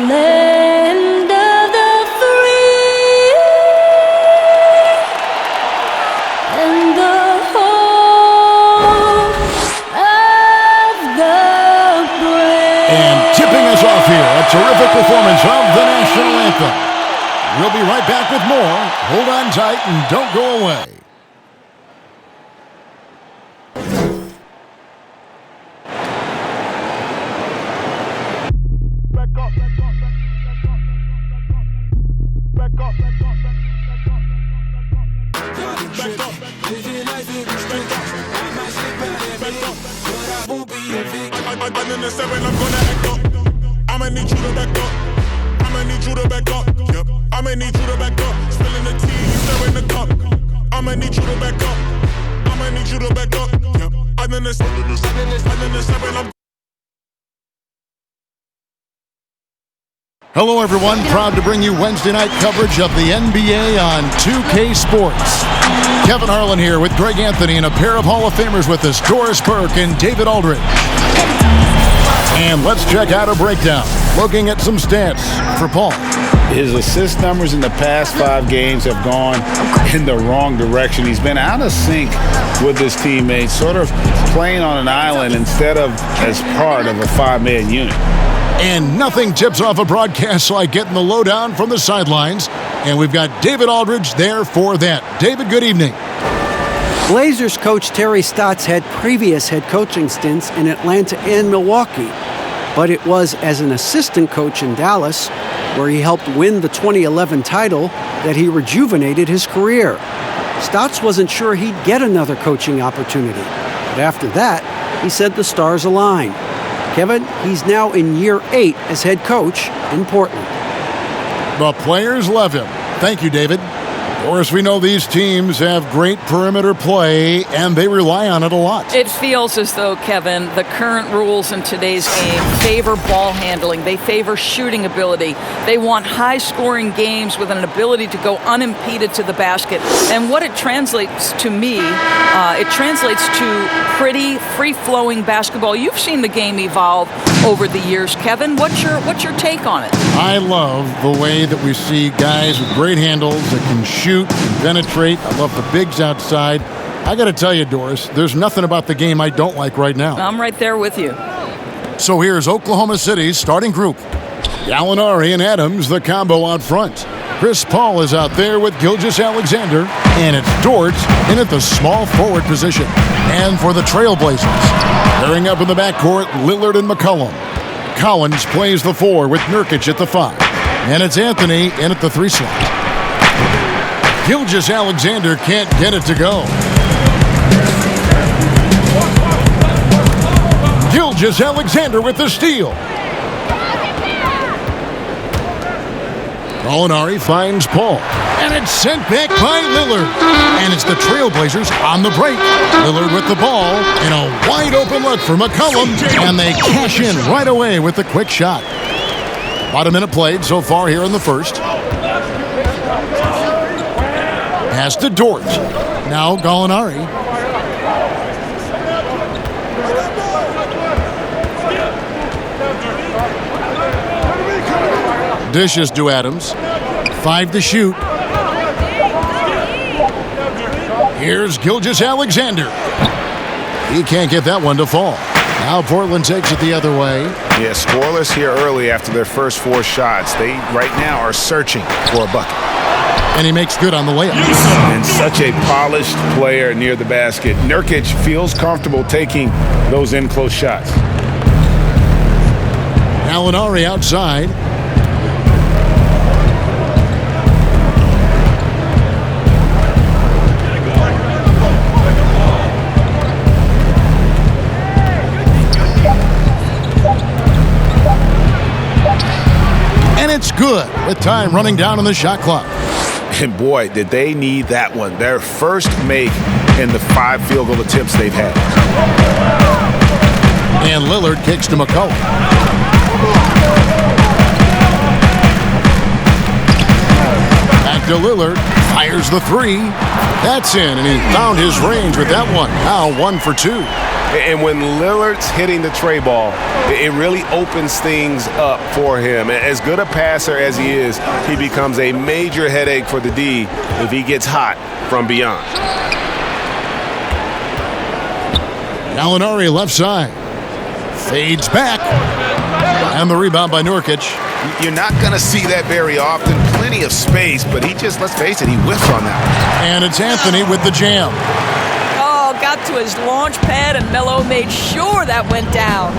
land of the free and the home of the brave. And tipping us off here, a terrific performance of the national anthem. We'll be right back with more. Hold on tight and don't go away. I'ma need you to back up. I'ma need you to back up. Yep. I'ma need you to back up. Spilling the tea, stirring the cup. I'ma need you to back up. I'ma need you to back up. Yep. I'm in the seven. Hello, everyone. Proud to bring you Wednesday night coverage of the NBA on 2K Sports. Kevin Harlan here with Greg Anthony and a pair of Hall of Famers with us, Doris Burke and David Aldridge. And let's check out a breakdown, looking at some stats for Paul. His assist numbers in the past 5 games have gone in the wrong direction. He's been out of sync with his teammates, sort of playing on an island instead of as part of a 5-man unit. And nothing tips off a broadcast like getting the lowdown from the sidelines. And we've got David Aldridge there for that. David, good evening. Blazers coach Terry Stotts had previous head coaching stints in Atlanta and Milwaukee, but it was as an assistant coach in Dallas, where he helped win the 2011 title, that he rejuvenated his career. Stotts wasn't sure he'd get another coaching opportunity, but after that, he said the stars aligned. Kevin, he's now in year 8 as head coach in Portland. The players love him. Thank you, David. Of course, we know these teams have great perimeter play, and they rely on it a lot. It feels as though, Kevin, the current rules in today's game favor ball handling. They favor shooting ability. They want high-scoring games with an ability to go unimpeded to the basket. And what it translates to me, it translates to pretty free-flowing basketball. You've seen the game evolve over the years, Kevin. What's your take on it? I love the way that we see guys with great handles that can shoot and penetrate. I love the bigs outside. I got to tell you, Doris, there's nothing about the game I don't like right now. I'm right there with you. So here's Oklahoma City's starting group. Gallinari and Adams, the combo out front. Chris Paul is out there with Gilgeous-Alexander, and it's Dort in at the small forward position. And for the Trailblazers, pairing up in the backcourt, Lillard and McCollum. Collins plays the 4 with Nurkic at the 5. And it's Anthony in at the 3 slot. Gilgeous-Alexander can't get it to go. Gilgeous-Alexander with the steal. Gallinari finds Paul, and it's sent back by Lillard. And it's the Trailblazers on the break. Lillard with the ball, and a wide-open look for McCollum, and they cash in right away with the quick shot. About a minute played so far here in the first. Pass to Dort. Now Gallinari. Dishes to Adams. 5 to shoot. Here's Gilgeous-Alexander. He can't get that one to fall. Now Portland takes it the other way. Yeah, scoreless here early after their first 4 shots. They right now are searching for a bucket. And he makes good on the layup. And such a polished player near the basket. Nurkic feels comfortable taking those in-close shots. Gallinari outside. And it's good with time running down on the shot clock. And boy, did they need that one. Their first make in the 5 field goal attempts they've had. And Lillard kicks to McCollum. Back to Lillard. Fires the three. That's in, and he found his range with that one. Now 1 for 2. And when Lillard's hitting the tray ball, it really opens things up for him. As good a passer as he is, he becomes a major headache for the D if he gets hot from beyond. Gallinari left side. Fades back. And the rebound by Nurkic. You're not going to see that very often. Plenty of space, but he just, let's face it, he whiffs on that. And it's Anthony with the jam. Oh, got to his launch pad, and Melo made sure that went down.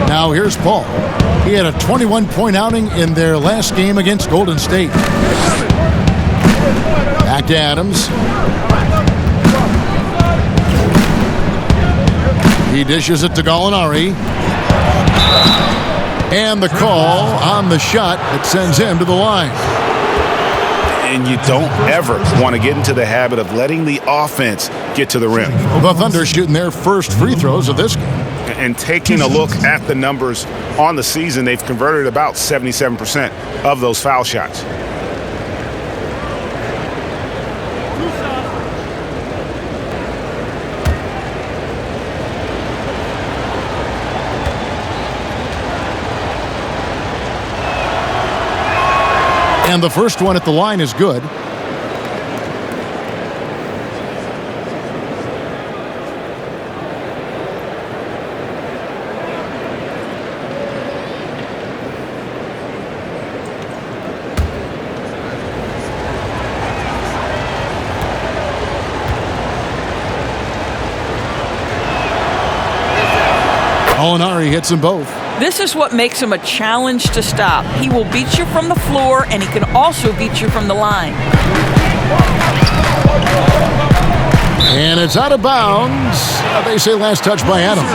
Now here's Paul. He had a 21-point outing in their last game against Golden State. Back to Adams. He dishes it to Gallinari. And the call on the shot that sends him to the line. And you don't ever want to get into the habit of letting the offense get to the rim. The Thunder shooting their first free throws of this game. And taking a look at the numbers on the season, they've converted about 77% of those foul shots. And the first one at the line is good. Gallinari hits them both. This is what makes him a challenge to stop. He will beat you from the floor, and he can also beat you from the line. And it's out of bounds. They say last touch by Adams.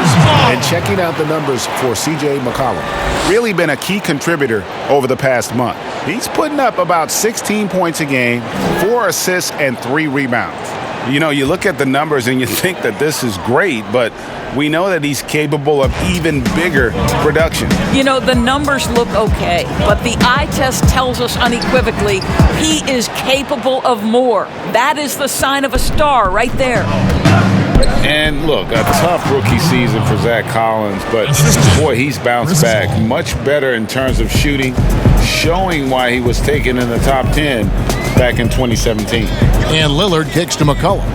And checking out the numbers for C.J. McCollum. Really been a key contributor over the past month. He's putting up about 16 points a game, 4 assists, and 3 rebounds. You know, you look at the numbers and you think that this is great, but we know that he's capable of even bigger production. You know, the numbers look okay, but the eye test tells us unequivocally he is capable of more. That is the sign of a star right there. And look, a tough rookie season for Zach Collins, but boy, he's bounced back much better in terms of shooting, showing why he was taken in the top 10 back in 2017. And Lillard kicks to McCollum.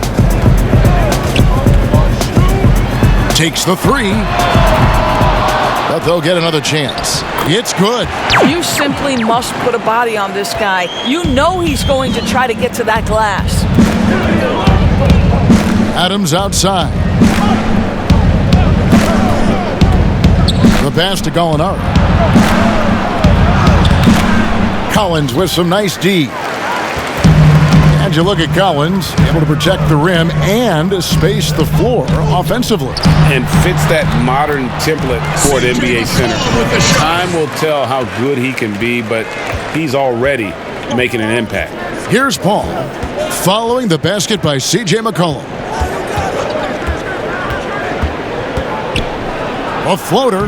Takes the three, but they'll get another chance. It's good. You simply must put a body on this guy. You know he's going to try to get to that glass. Adams outside. The pass to Gallinari. Collins with some nice D. And you look at Collins, able to protect the rim and space the floor offensively. And fits that modern template for an NBA center. Time will tell how good he can be, but he's already making an impact. Here's Paul, following the basket by C.J. McCollum. A floater.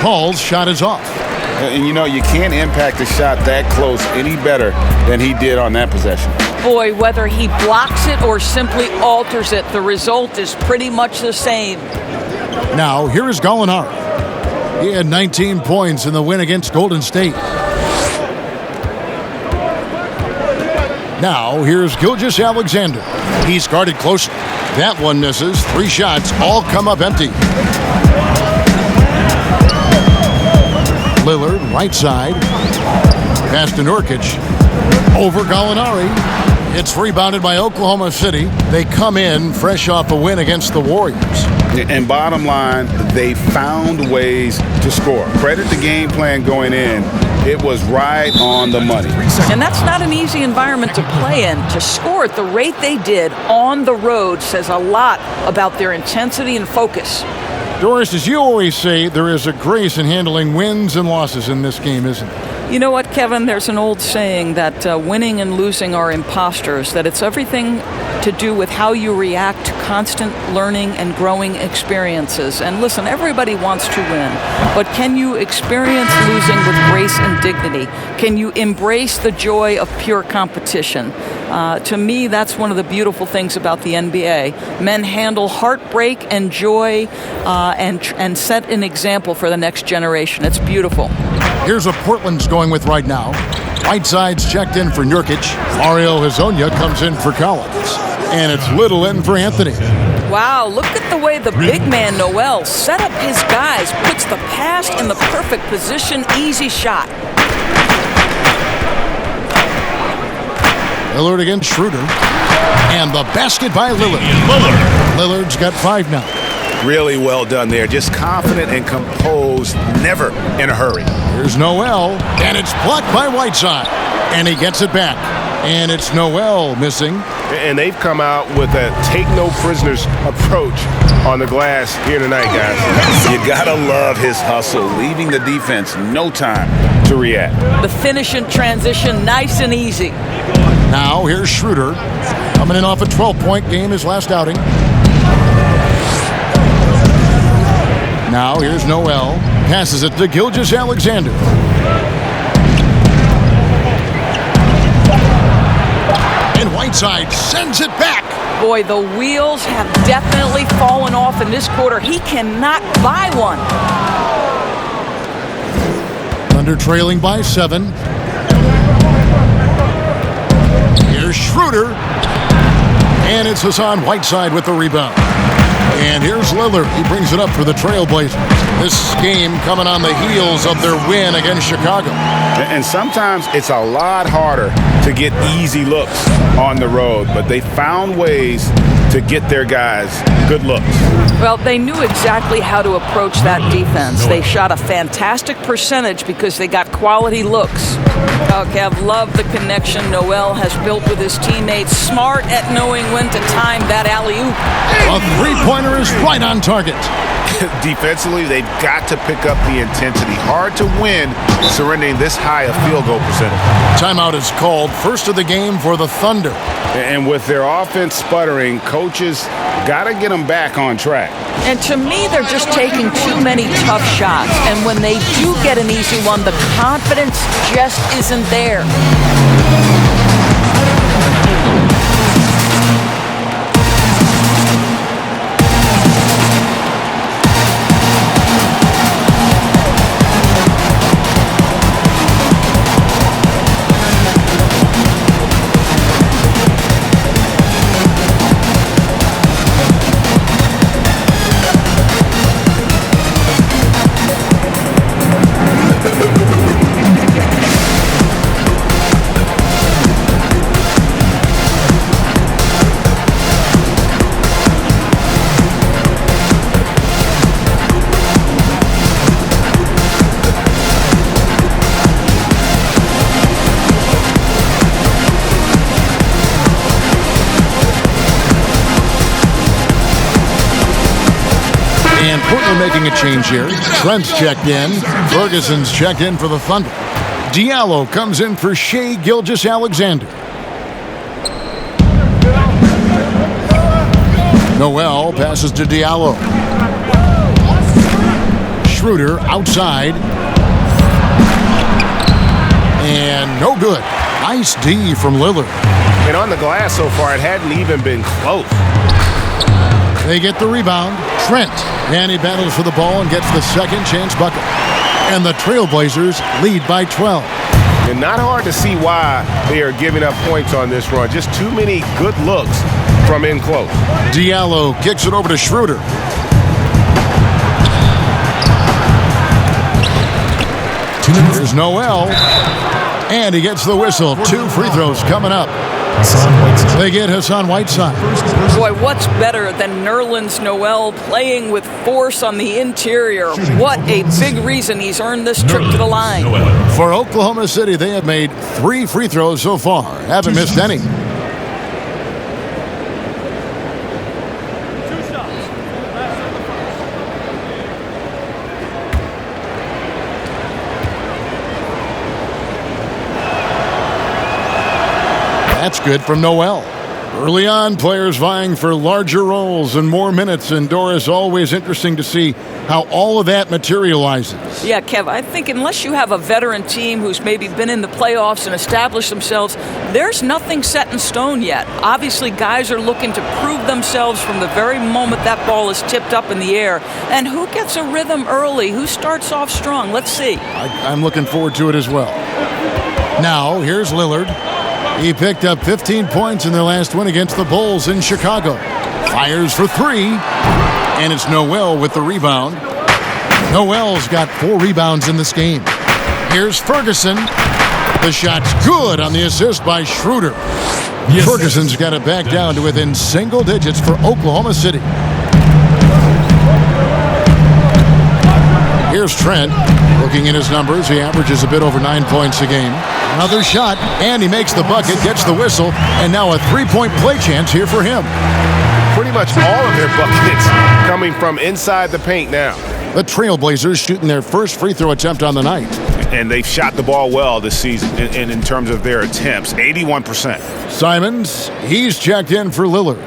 Paul's shot is off. And you know, you can't impact a shot that close any better than he did on that possession. Boy, whether he blocks it or simply alters it, the result is pretty much the same. Now, here is Gallinari. He had 19 points in the win against Golden State. Now, here's Gilgeous-Alexander. He's guarded closely. That one misses. 3 shots, all come up empty. Lillard, right side. Pass to Nurkic. Over Gallinari. It's rebounded by Oklahoma City. They come in fresh off a win against the Warriors. And bottom line, they found ways to score. Credit the game plan going in. It was right on the money. And that's not an easy environment to play in. To score at the rate they did on the road says a lot about their intensity and focus. Doris, as you always say, there is a grace in handling wins and losses in this game, isn't there? You know what, Kevin? There's an old saying that winning and losing are imposters, that it's everything to do with how you react to constant learning and growing experiences. And listen, everybody wants to win, but can you experience losing with grace and dignity? Can you embrace the joy of pure competition? To me, that's one of the beautiful things about the NBA. Men handle heartbreak and joy and set an example for the next generation. It's beautiful. Here's what Portland's going with right now. Whiteside's checked in for Nurkic. Mario Hezonja comes in for Collins. And it's Little in for Anthony. Wow, look at the way the big man, Noel, set up his guys, puts the pass in the perfect position, easy shot. Lillard against Schroeder. And the basket by Lillard. Lillard's got 5 now. Really well done there. Just confident and composed, never in a hurry. Here's Noel, and it's blocked by Whiteside. And he gets it back. And it's Noel missing. And they've come out with a take-no-prisoners approach on the glass here tonight, guys. You gotta love his hustle, leaving the defense no time to react. The finish in transition, nice and easy. Now here's Schroeder, coming in off a 12-point game his last outing. Now here's Noel, passes it to Gilgeous-Alexander. And Whiteside sends it back. Boy, the wheels have definitely fallen off in this quarter. He cannot buy one. Thunder trailing by 7. Here's Schroeder. And it's Hassan Whiteside with the rebound. And here's Lillard. He brings it up for the Trailblazers. This game coming on the heels of their win against Chicago. And sometimes it's a lot harder to get easy looks on the road, but they found ways to get their guys good looks. Well, they knew exactly how to approach that defense. They shot a fantastic percentage because they got quality looks. Oh, Kev, love the connection Noel has built with his teammates. Smart at knowing when to time that alley-oop. A three-pointer is right on target. Defensively, they've got to pick up the intensity. Hard to win surrendering this high a field goal percentage. Timeout is called. First of the game for the Thunder. And with their offense sputtering, coaches got to get them back on track. And to me, they're just taking too many tough shots. And when they do get an easy one, the confidence just isn't there. And Portland making a change here. Trent's checked in. Ferguson's checked in for the Thunder. Diallo comes in for Shai Gilgeous-Alexander. Noel passes to Diallo. Schroeder outside. And no good. Nice D from Lillard. And on the glass so far, it hadn't even been close. They get the rebound. Trent. And he battles for the ball and gets the second chance bucket. And the Trailblazers lead by 12. And not hard to see why they are giving up points on this run. Just too many good looks from in close. Diallo kicks it over to Schroeder. Here's Noel. And he gets the whistle. 2 free throws coming up. They get Hassan Whiteside. Boy, what's better than Nerlens Noel playing with force on the interior? What a big reason he's earned this trip to the line. For Oklahoma City, they have made 3 free throws so far. Haven't missed any. That's good from Noel. Early on, players vying for larger roles and more minutes, and Doris, always interesting to see how all of that materializes. Yeah, Kev, I think unless you have a veteran team who's maybe been in the playoffs and established themselves, there's nothing set in stone yet. Obviously, guys are looking to prove themselves from the very moment that ball is tipped up in the air. And who gets a rhythm early? Who starts off strong? Let's see. I'm looking forward to it as well. Now, here's Lillard. He picked up 15 points in their last win against the Bulls in Chicago. Fires for three, and it's Noel with the rebound. Noel's got 4 rebounds in this game. Here's Ferguson. The shot's good on the assist by Schroeder. Yes, Ferguson's got it back down to within single digits for Oklahoma City. Here's Trent. Looking at his numbers, he averages a bit over 9 points a game. Another shot, and he makes the bucket, gets the whistle, and now a three-point play chance here for him. Pretty much all of their buckets coming from inside the paint now. The Trailblazers shooting their first free throw attempt on the night. And they've shot the ball well this season in terms of their attempts, 81%. Simons, he's checked in for Lillard.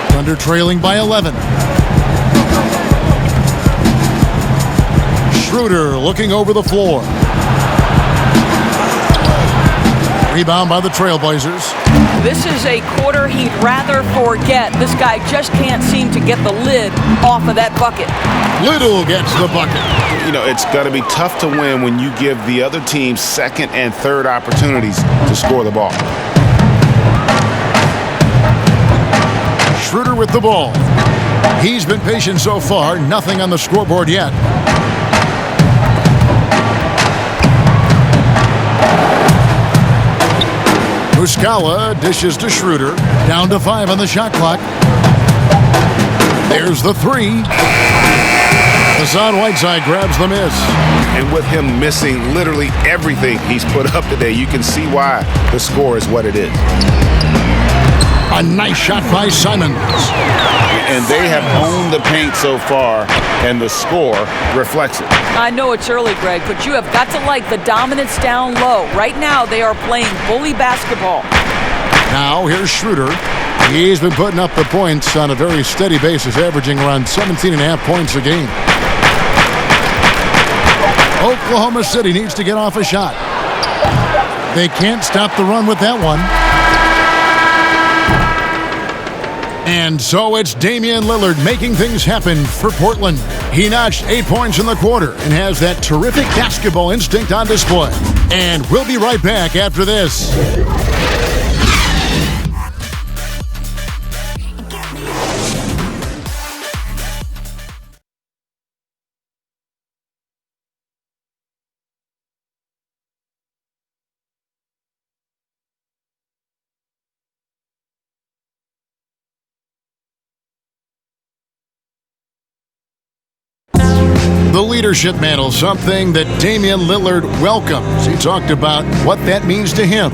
Thunder trailing by 11. Schroeder looking over the floor. Rebound by the Trailblazers. This is a quarter he'd rather forget. This guy just can't seem to get the lid off of that bucket. Little gets the bucket. You know, it's going to be tough to win when you give the other team second and third opportunities to score the ball. Schroeder with the ball. He's been patient so far. Nothing on the scoreboard yet. Muscala dishes to Schroeder. Down to 5 on the shot clock. There's the three. Hassan Whiteside grabs the miss. And with him missing literally everything he's put up today, you can see why the score is what it is. A nice shot by Simons. And they have owned the paint so far, and the score reflects it. I know it's early, Greg, but you have got to like the dominance down low. Right now, they are playing bully basketball. Now, here's Schroeder. He's been putting up the points on a very steady basis, averaging around 17.5 points a game. Oklahoma City needs to get off a shot. They can't stop the run with that one. And so it's Damian Lillard making things happen for Portland. He notched 8 points in the quarter and has that terrific basketball instinct on display. And we'll be right back after this. The leadership mantle, something that Damian Lillard welcomes. He talked about what that means to him.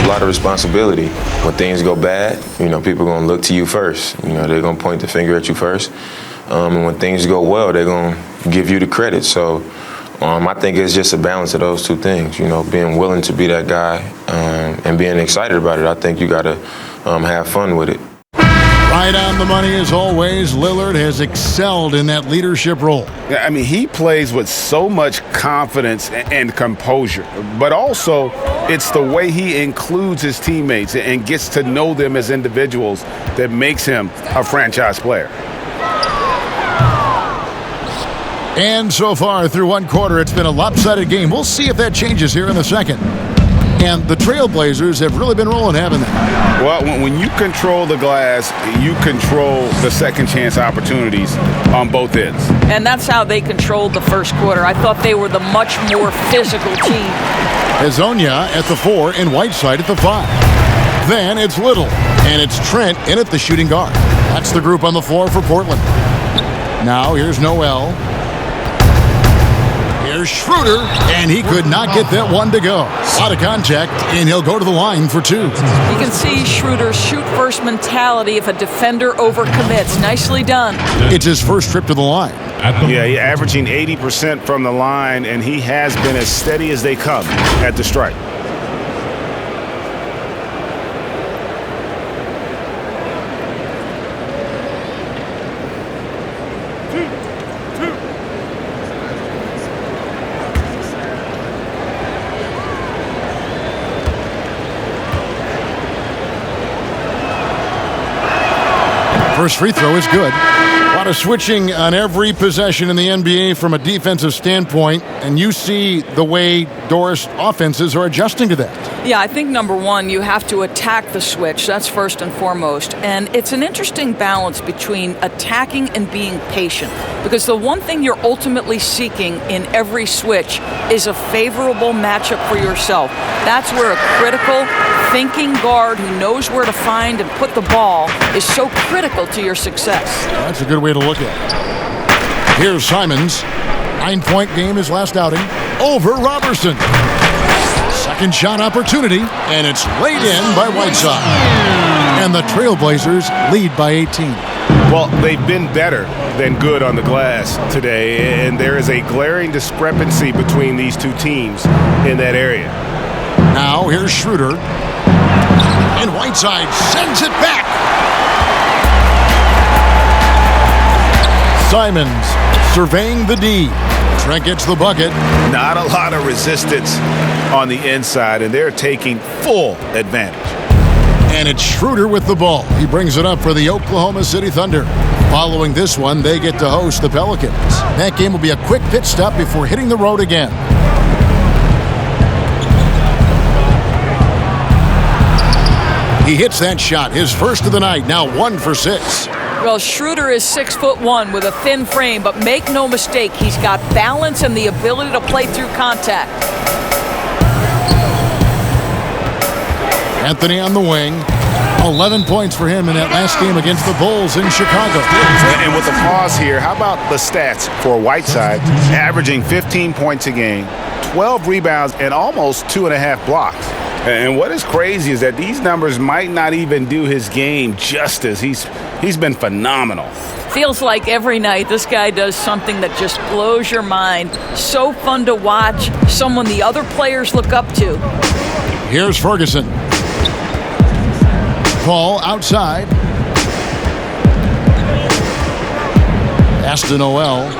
A lot of responsibility. When things go bad, people are going to look to you first. They're going to point the finger at you first. And when things go well, they're going to give you the credit. So I think it's just a balance of those two things, being willing to be that guy and being excited about it. I think you got to have fun with it. Right on the money as always. Lillard has excelled in that leadership role. I mean, he plays with so much confidence and composure, but also it's the way he includes his teammates and gets to know them as individuals that makes him a franchise player. And so far through one quarter, it's been a lopsided game. We'll see if that changes here in the second. And the Trailblazers have really been rolling, haven't they? Well, when you control the glass, you control the second chance opportunities on both ends. And that's how they controlled the first quarter. I thought they were the much more physical team. Hezonja at the 4 and Whiteside at the 5. Then it's Little, and it's Trent in at the shooting guard. That's the group on the floor for Portland. Now here's Noel. Here's here's Schroeder, and he could not get that one to go. A lot of contact, and he'll go to the line for two. You can see Schroeder's shoot-first mentality if a defender overcommits. Nicely done. It's his first trip to the line. Yeah, he's averaging 80% from the line, and he has been as steady as they come at the strike. First free throw is good. A lot of switching on every possession in the NBA from a defensive standpoint, and you see the way Doris offenses are adjusting to that. Yeah, I think number one, you have to attack the switch. That's first and foremost. And it's an interesting balance between attacking and being patient. Because the one thing you're ultimately seeking in every switch is a favorable matchup for yourself. That's where a critical thinking guard who knows where to find and put the ball is so critical to your success. That's a good way to look at it. Here's Simons. 9-point game his last outing over Robertson. Second shot opportunity, and it's laid in by Whiteside. And the Trailblazers lead by 18. Well, they've been better than good on the glass today, and there is a glaring discrepancy between these two teams in that area. Now here's Schroeder. And Whiteside sends it back. Simons surveying the D. Trent gets the bucket. Not a lot of resistance on the inside, and they're taking full advantage. And it's Schroeder with the ball. He brings it up for the Oklahoma City Thunder. Following this one, they get to host the Pelicans. That game will be a quick pit stop before hitting the road again. He hits that shot, his first of the night, now 1 for 6. Well, Schroeder is 6'1" with a thin frame, but make no mistake, he's got balance and the ability to play through contact. Anthony on the wing. 11 points for him in that last game against the Bulls in Chicago. And with the pause here, how about the stats for Whiteside? Averaging 15 points a game, 12 rebounds, and almost 2.5 blocks. And what is crazy is that these numbers might not even do his game justice. He's been phenomenal. Feels like every night this guy does something that just blows your mind. So fun to watch, someone the other players look up to. Here's Ferguson. Paul outside. Pass to Noel.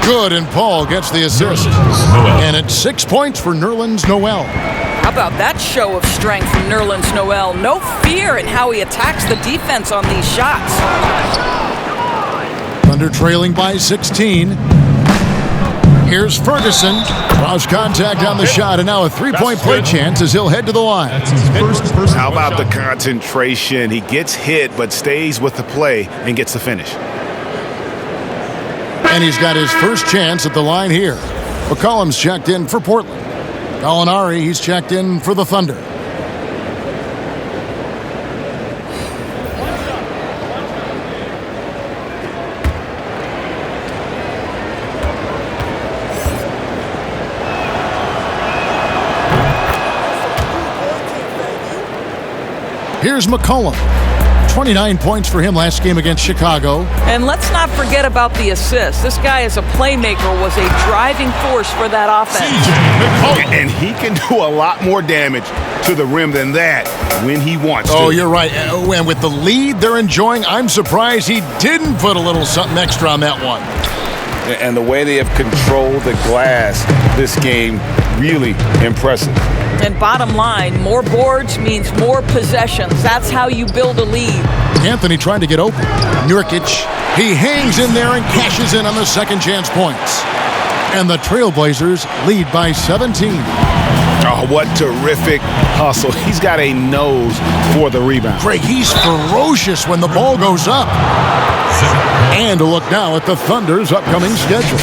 Good, and Paul gets the assist. And it's 6 points for Nerlens Noel. How about that show of strength from Nerlens Noel? No fear in how he attacks the defense on these shots. Thunder trailing by 16. Here's Ferguson. Draws contact on the shot, and now a three-point play chance as he'll head to the line. How about the concentration? He gets hit but stays with the play and gets the finish. And he's got his first chance at the line here. McCollum's checked in for Portland. Gallinari, he's checked in for the Thunder. Here's McCollum. 29 points for him last game against Chicago. And let's not forget about the assist. This guy as a playmaker was a driving force for that offense. And he can do a lot more damage to the rim than that when he wants to. Oh, you're right. And with the lead they're enjoying, I'm surprised he didn't put a little something extra on that one. And the way they have controlled the glass this game, really impressive. And bottom line, more boards means more possessions. That's how you build a lead. Anthony trying to get open. Nurkic, he hangs in there and cashes in on the second chance points. And the Trailblazers lead by 17. Oh, what terrific hustle. He's got a nose for the rebound. Craig, he's ferocious when the ball goes up. And a look now at the Thunder's upcoming schedule.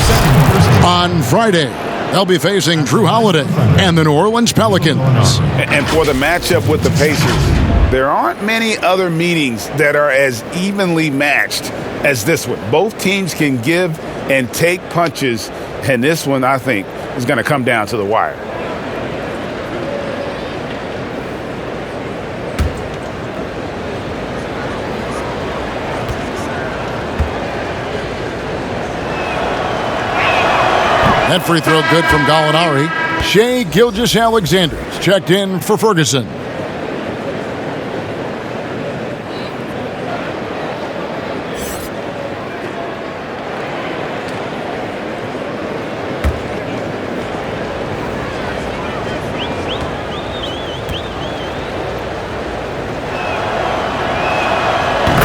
On Friday, they'll be facing Drew Holiday and the New Orleans Pelicans. And for the matchup with the Pacers, there aren't many other meetings that are as evenly matched as this one. Both teams can give and take punches. And this one, I think, is going to come down to the wire. That free throw good from Gallinari. Shea Gilgeous-Alexander checked in for Ferguson.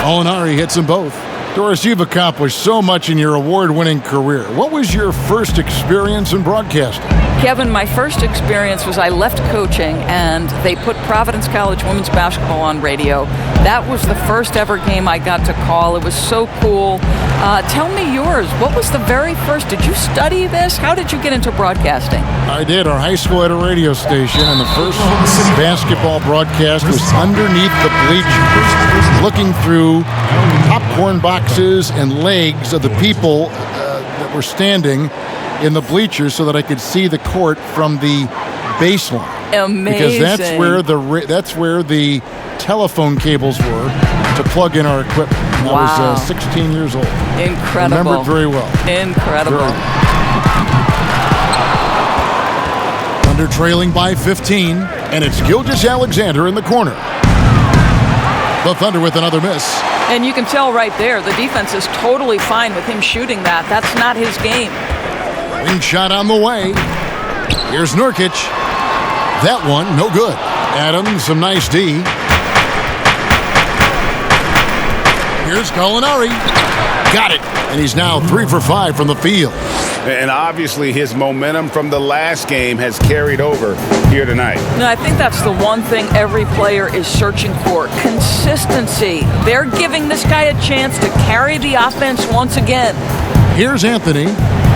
Gallinari hits them both. Doris, you've accomplished so much in your award-winning career. What was your first experience in broadcasting? Kevin, my first experience was I left coaching and they put Providence College women's basketball on radio. That was the first ever game I got to call. It was so cool. Tell me yours. What was the very first? Did you study this? How did you get into broadcasting? I did. Our high school had a radio station, and the first basketball broadcast was underneath the bleachers, looking through popcorn boxes and legs of the people that were standing in the bleachers so that I could see the court from the baseline. Amazing. Because that's where the telephone cables were to plug in our equipment. I was 16 years old. Incredible. Remember it very well. Incredible. Thunder trailing by 15, and it's Gilgeous-Alexander in the corner. The Thunder with another miss. And you can tell right there, the defense is totally fine with him shooting that. That's not his game. Wing shot on the way. Here's Nurkic. That one, no good. Adams, some nice D. Here's Gallinari. Got it. And he's now 3 for 5 from the field. And obviously his momentum from the last game has carried over here tonight. No, I think that's the one thing every player is searching for. Consistency. They're giving this guy a chance to carry the offense once again. Here's Anthony.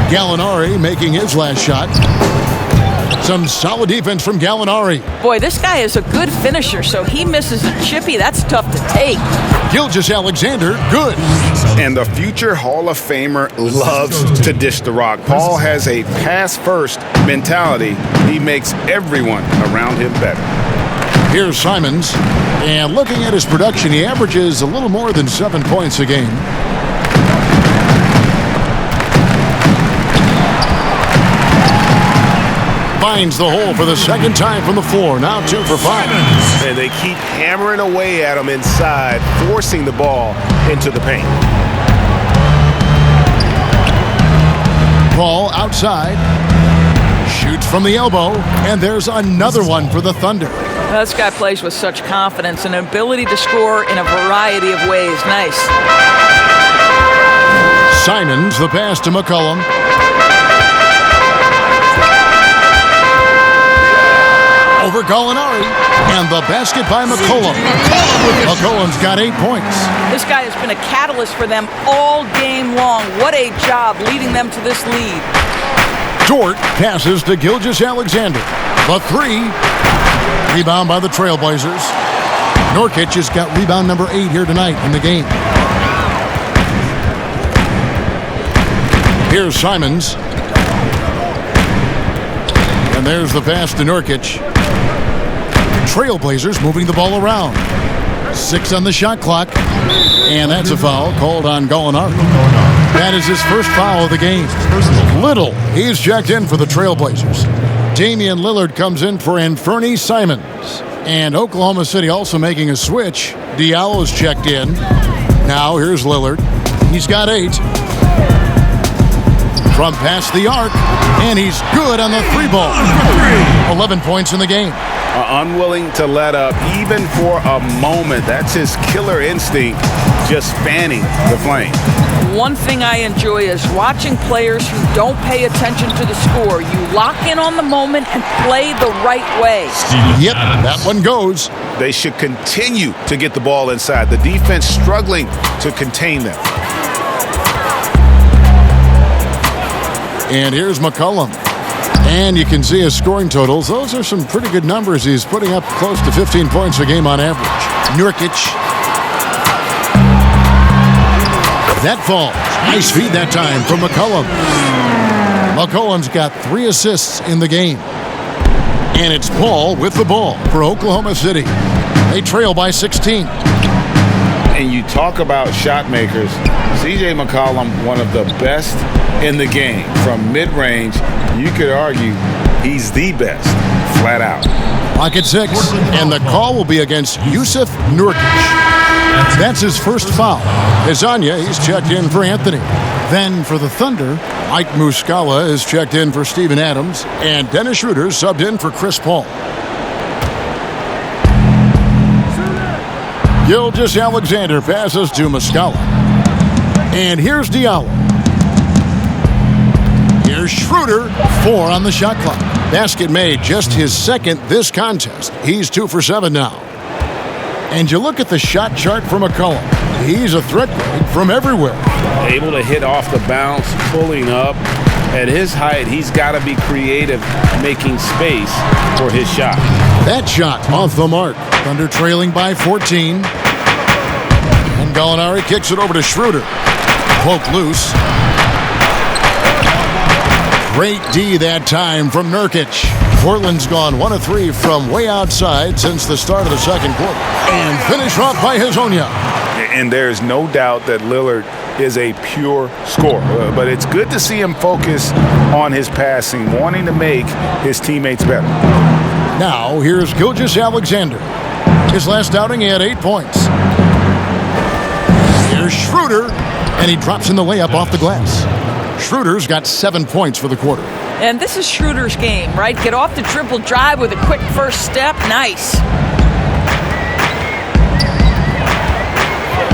Gallinari making his last shot. Some solid defense from Gallinari. Boy, this guy is a good finisher, so he misses a chippy. That's tough to take. Gilgeous-Alexander, good. And the future Hall of Famer loves to dish the rock. Paul has a pass-first mentality. He makes everyone around him better. Here's Simons. And looking at his production, he averages a little more than 7 points a game. Finds the hole for the second time from the floor. Now 2 for 5. And they keep hammering away at him inside, forcing the ball into the paint. Ball outside. Shoots from the elbow. And there's another one for the Thunder. This guy plays with such confidence and an ability to score in a variety of ways. Nice. Simons, the pass to McCollum. Over Gallinari, and the basket by McCollum. McCollum's got 8 points. This guy has been a catalyst for them all game long. What a job leading them to this lead. Dort passes to Gilgeous-Alexander. The 3. Rebound by the Trailblazers. Nurkic has got rebound number 8 here tonight in the game. Here's Simons. And there's the pass to Nurkic. Trailblazers moving the ball around. 6 on the shot clock. And that's a foul called on Gallinari. That is his first foul of the game. Little, he's checked in for the Trailblazers. Damian Lillard comes in for Anfernee Simons. And Oklahoma City also making a switch. Diallo's checked in. Now here's Lillard. He's got 8. From past the arc, and he's good on the 3 ball. 11 points in the game. Unwilling to let up even for a moment. That's his killer instinct, just fanning the flame. One thing I enjoy is watching players who don't pay attention to the score. You lock in on the moment and play the right way. Yep, that one goes. They should continue to get the ball inside. The defense struggling to contain them. And here's McCollum. And you can see his scoring totals. Those are some pretty good numbers. He's putting up close to 15 points a game on average. Nurkic. That falls. Nice feed that time from McCollum. McCollum's got 3 assists in the game. And it's Paul with the ball for Oklahoma City. They trail by 16. And you talk about shot makers. C.J. McCollum, one of the best in the game. From mid-range, you could argue he's the best, flat out. Clock at 6, and the call will be against Yusuf Nurkic. That's his first foul. Azania, he's checked in for Anthony. Then for the Thunder, Mike Muscala is checked in for Steven Adams, and Dennis Schroeder subbed in for Chris Paul. Gilgeous Alexander passes to Muscala. And here's Diallo. Here's Schroeder, 4 on the shot clock. Basket made, just his second this contest. He's 2 for 7 now. And you look at the shot chart for McCollum. He's a threat from everywhere. Able to hit off the bounce, pulling up. At his height, he's got to be creative, making space for his shot. That shot off the mark. Thunder trailing by 14. And Gallinari kicks it over to Schroeder. Poke loose. Great D that time from Nurkic. Portland's gone 1 of 3 from way outside since the start of the second quarter. And finished off by Hazonia. And there's no doubt that Lillard is a pure scorer. But it's good to see him focus on his passing, wanting to make his teammates better. Now, here's Gilgeous Alexander. His last outing, he had 8 points. Here's Schroeder, and he drops in the layup off the glass. Schroeder's got 7 points for the quarter. And this is Schroeder's game, right? Get off the dribble drive with a quick first step. Nice.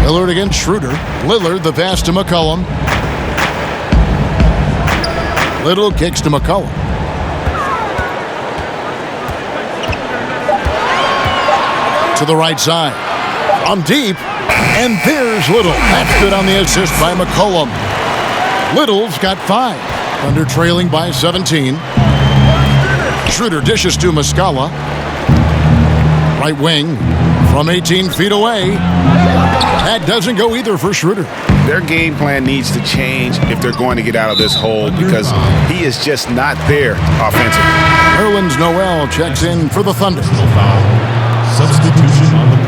Lillard against Schroeder. Lillard the pass to McCollum. Little kicks to McCollum. To the right side. From deep. And there's Little. That's good on the assist by McCollum. Little's got 5. Thunder trailing by 17. Schroeder dishes to Muscala. Right wing from 18 feet away. That doesn't go either for Schroeder. Their game plan needs to change if they're going to get out of this hole because he is just not there offensively. Nerlens Noel checks in for the Thunder. Substitution on the court.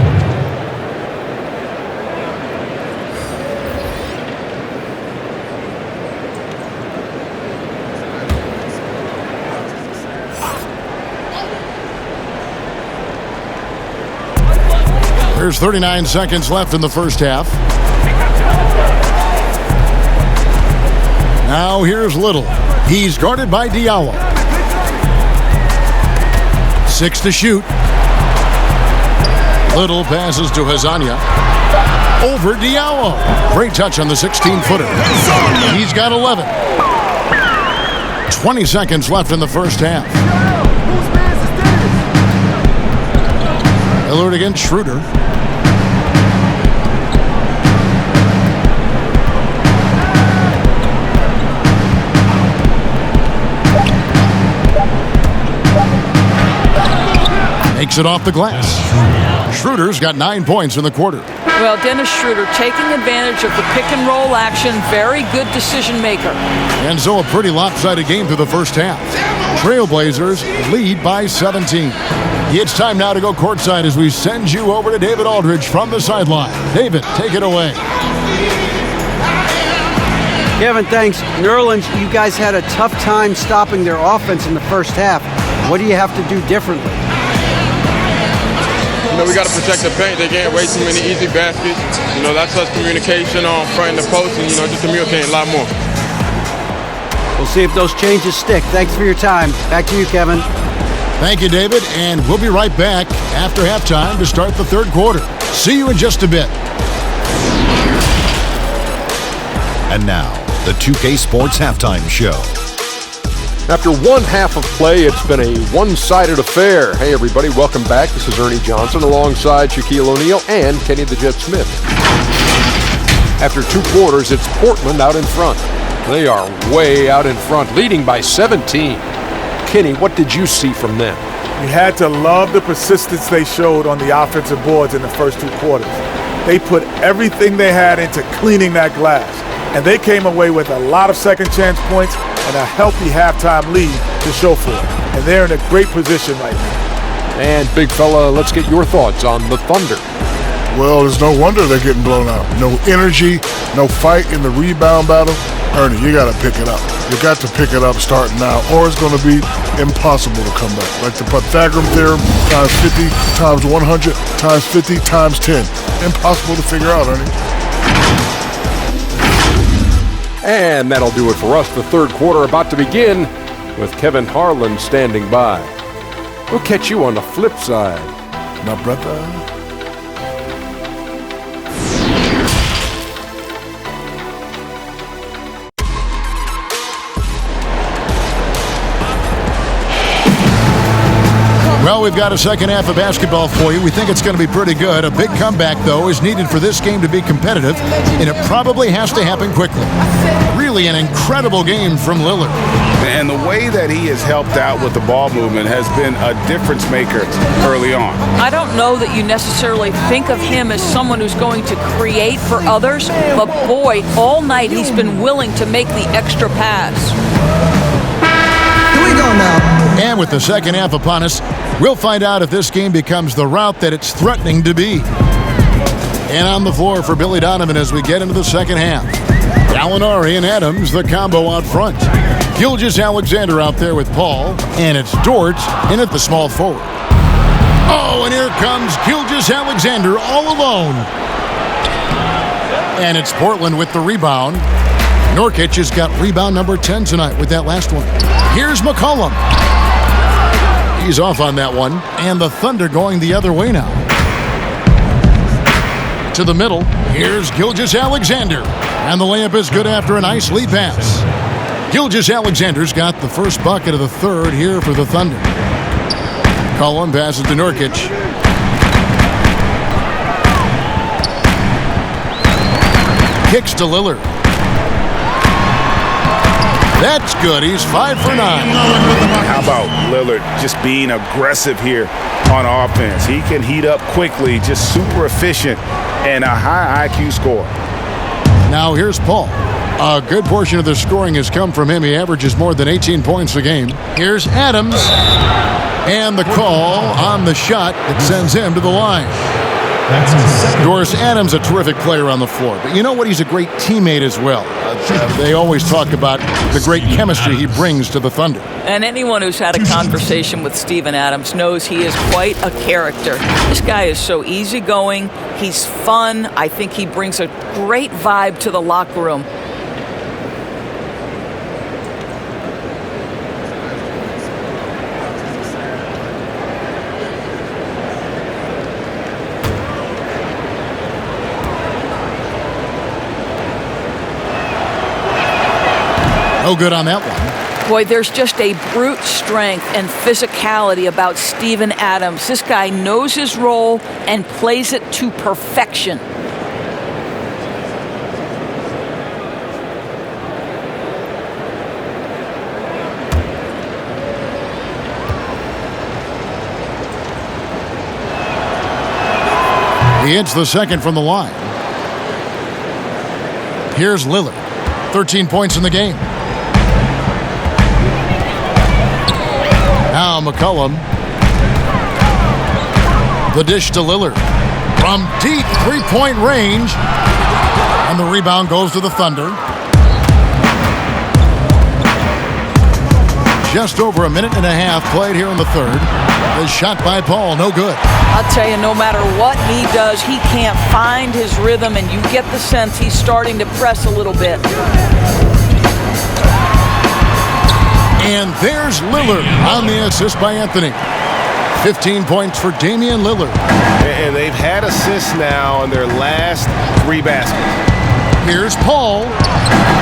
There's 39 seconds left in the first half. Now here's Little. He's guarded by Diallo. 6 to shoot. Little passes to Hazonia. Over Diallo. Great touch on the 16-footer. He's got 11. 20 seconds left in the first half. Lillard against Schroeder. Makes it off the glass. Schroeder's got 9 points in the quarter. Well, Dennis Schroeder taking advantage of the pick and roll action. Very good decision maker. And so a pretty lopsided game through the first half. Trailblazers lead by 17. It's time now to go courtside as we send you over to David Aldridge from the sideline. David, take it away. Kevin, thanks. Nerlens, you guys had a tough time stopping their offense in the first half. What do you have to do differently? You know, we got to protect the paint. They get way too many easy baskets. You know, that's us communication on front and the post and, you know, just communicating a lot more. We'll see if those changes stick. Thanks for your time. Back to you, Kevin. Thank you, David, and we'll be right back after halftime to start the third quarter. See you in just a bit. And now, the 2K Sports Halftime Show. After one half of play, it's been a one-sided affair. Hey, everybody, welcome back. This is Ernie Johnson alongside Shaquille O'Neal and Kenny the Jet Smith. After 2 quarters, it's Portland out in front. They are way out in front, leading by 17. Kenny, what did you see from them? You had to love the persistence they showed on the offensive boards in the first 2 quarters. they put everything they had into cleaning that glass. And they came away with a lot of second chance points and a healthy halftime lead to show for it. And they're in a great position right now. And big fella, let's get your thoughts on the Thunder. Well, there's no wonder they're getting blown out. No energy, no fight in the rebound battle. Ernie, you got to pick it up. You got to pick it up starting now, or it's going to be impossible to come back. Like the Pythagorean theorem, times 50, times 100, times 50, times 10. Impossible to figure out, Ernie. And that'll do it for us. The third quarter about to begin with Kevin Harlan standing by. We'll catch you on the flip side. My brother. Well, we've got a second half of basketball for you. We think it's going to be pretty good. A big comeback, though, is needed for this game to be competitive, and it probably has to happen quickly. Really an incredible game from Lillard. And the way that he has helped out with the ball movement has been a difference maker early on. I don't know that you necessarily think of him as someone who's going to create for others, but boy, all night he's been willing to make the extra pass. Here we go now. And with the second half upon us, we'll find out if this game becomes the rout that it's threatening to be. And on the floor for Billy Donovan as we get into the second half. Gallinari and Adams, the combo out front. Gilgeous-Alexander out there with Paul. And it's Dort in at the small forward. Oh, and here comes Gilgeous-Alexander all alone. And it's Portland with the rebound. Nurkic has got rebound number 10 tonight with that last one. Here's McCollum. He's off on that one. And the Thunder going the other way now. To the middle. Here's Gilgeous-Alexander. And the layup is good after a nice lead pass. Gilgeous-Alexander's got the first bucket of the third here for the Thunder. McCollum passes to Nurkic. Kicks to Lillard. That's good. He's 5 for 9. How about Lillard just being aggressive here on offense? He can heat up quickly, just super efficient, and a high IQ score. Now here's Paul. A good portion of the scoring has come from him. He averages more than 18 points a game. Here's Adams. And the call on the shot that sends him to the line. Doris Adams, a terrific player on the floor. But you know what? He's a great teammate as well. They always talk about the great chemistry he brings to the Thunder. And anyone who's had a conversation with Steven Adams knows he is quite a character. This guy is so easygoing. He's fun. I think he brings a great vibe to the locker room. No good on that one. Boy, there's just a brute strength and physicality about Steven Adams. This guy knows his role and plays it to perfection. He hits the second from the line. Here's Lillard. 13 points in the game. Now McCollum. The dish to Lillard. From deep three-point range. And the rebound goes to the Thunder. Just over a minute and a half played here in the third. The shot by Paul, no good. I'll tell you, no matter what he does, he can't find his rhythm, and you get the sense he's starting to press a little bit. And there's Lillard on the assist by Anthony. 15 points for Damian Lillard. And they've had assists now in their last 3 baskets. Here's Paul.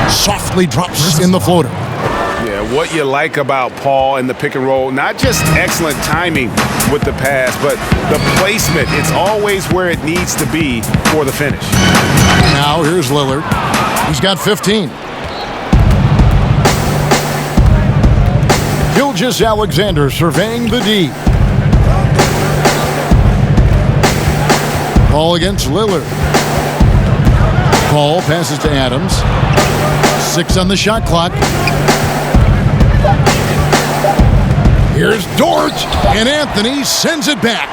Softly drops in the floater. Yeah, what you like about Paul in the pick and roll, not just excellent timing with the pass, but the placement. It's always where it needs to be for the finish. Now here's Lillard. He's got 15. Gilgeous-Alexander surveying the D. Ball against Lillard. Ball passes to Adams. 6 on the shot clock. Here's Dort, and Anthony sends it back.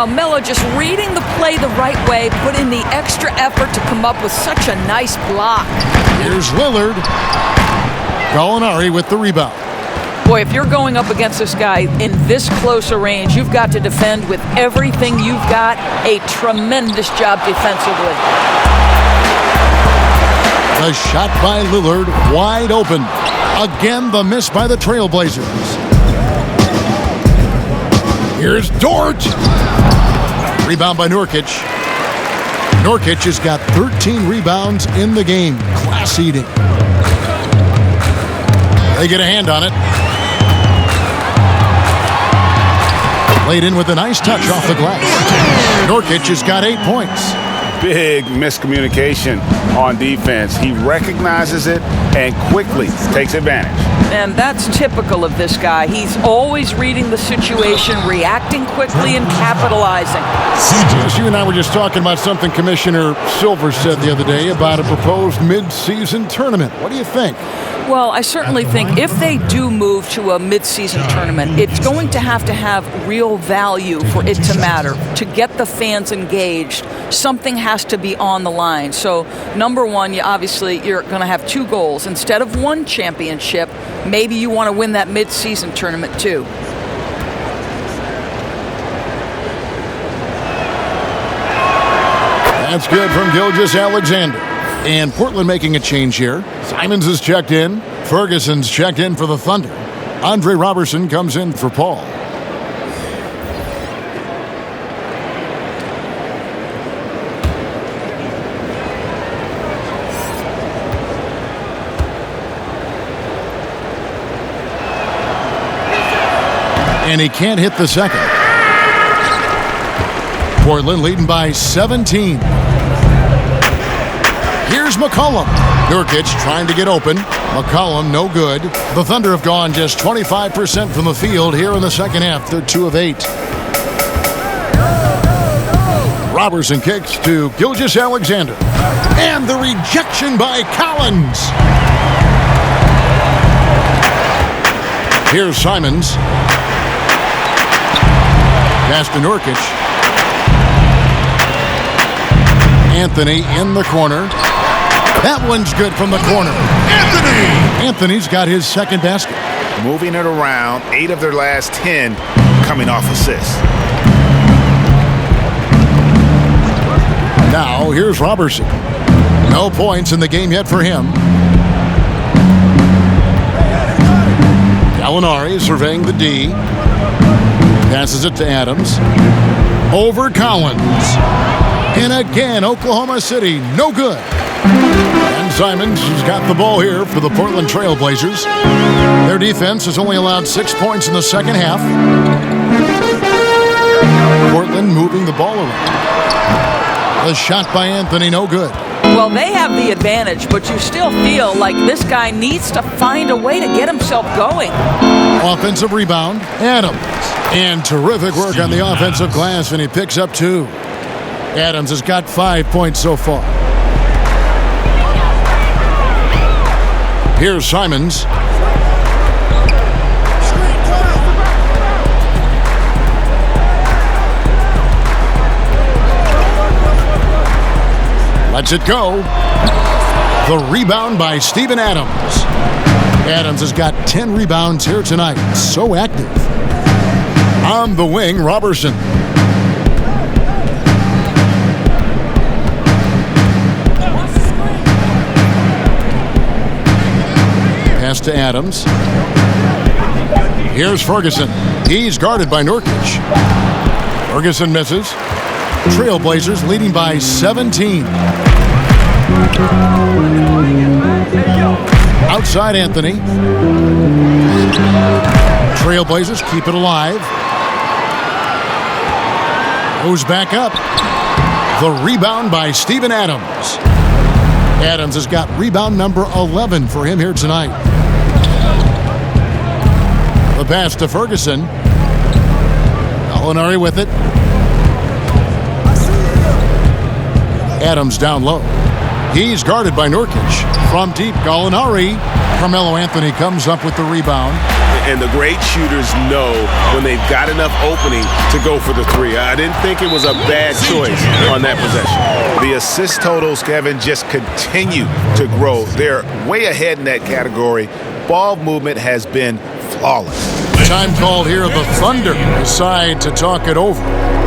Melo just reading the play the right way, put in the extra effort to come up with such a nice block. Here's Lillard. Gallinari with the rebound. Boy, if you're going up against this guy in this close a range, you've got to defend with everything you've got. A tremendous job defensively. The shot by Lillard, wide open. Again, the miss by the Trailblazers. Here's Dort. Rebound by Nurkic. Nurkic has got 13 rebounds in the game. Class eating. They get a hand on it. Laid in with a nice touch off the glass. Nurkic has got 8 points. Big miscommunication on defense. He recognizes it and quickly takes advantage. And that's typical of this guy. He's always reading the situation, reacting quickly, and capitalizing. You and I were just talking about something Commissioner Silver said the other day about a proposed mid-season tournament. What do you think? Well, I certainly think if they do move to a mid-season tournament, it's going to have real value for it to matter. To get the fans engaged, something has to be on the line. So, number one, you're going to have 2 goals. Instead of 1 championship, maybe you want to win that mid-season tournament too. That's good from Gilgeous-Alexander. And Portland making a change here. Simons is checked in. Ferguson's checked in for the Thunder. Andre Robertson comes in for Paul. And he can't hit the second. Portland leading by 17. Here's McCollum. Nurkic trying to get open. McCollum, no good. The Thunder have gone just 25% from the field here in the second half. They're 2 of 8. Robertson kicks to Gilgeous-Alexander. And the rejection by Collins. Here's Simons. Pass to Nurkic. Anthony in the corner. That one's good from the corner. Anthony's got his second basket. Moving it around, 8 of their last 10 coming off assists. Now, here's Robertson. No points in the game yet for him. Gallinari surveying the D. Passes it to Adams. Over Collins. And again, Oklahoma City, no good. And Simons has got the ball here for the Portland Trailblazers. Their defense has only allowed 6 points in the second half. Portland moving the ball around. The shot by Anthony, no good. Well, they have the advantage, but you still feel like this guy needs to find a way to get himself going. Offensive rebound, Adams. And terrific work on the offensive glass, and he picks up 2. Adams has got 5 points so far. Here's Simons. Lets it go. The rebound by Steven Adams. Adams has got 10 rebounds here tonight. So active. On the wing, Robertson. Pass to Adams. Here's Ferguson. He's guarded by Nurkic. Ferguson misses. Trailblazers leading by 17. Outside Anthony. Trailblazers keep it alive. Goes back up. The rebound by Steven Adams. Adams has got rebound number 11 for him here tonight. The pass to Ferguson. Gallinari with it. Adams down low. He's guarded by Nurkic. From deep, Gallinari. Carmelo Anthony comes up with the rebound. And the great shooters know when they've got enough opening to go for the three. I didn't think it was a bad choice on that possession. The assist totals, Kevin, just continue to grow. They're way ahead in that category. Ball movement has been flawless. Time called here. The Thunder decide to talk it over.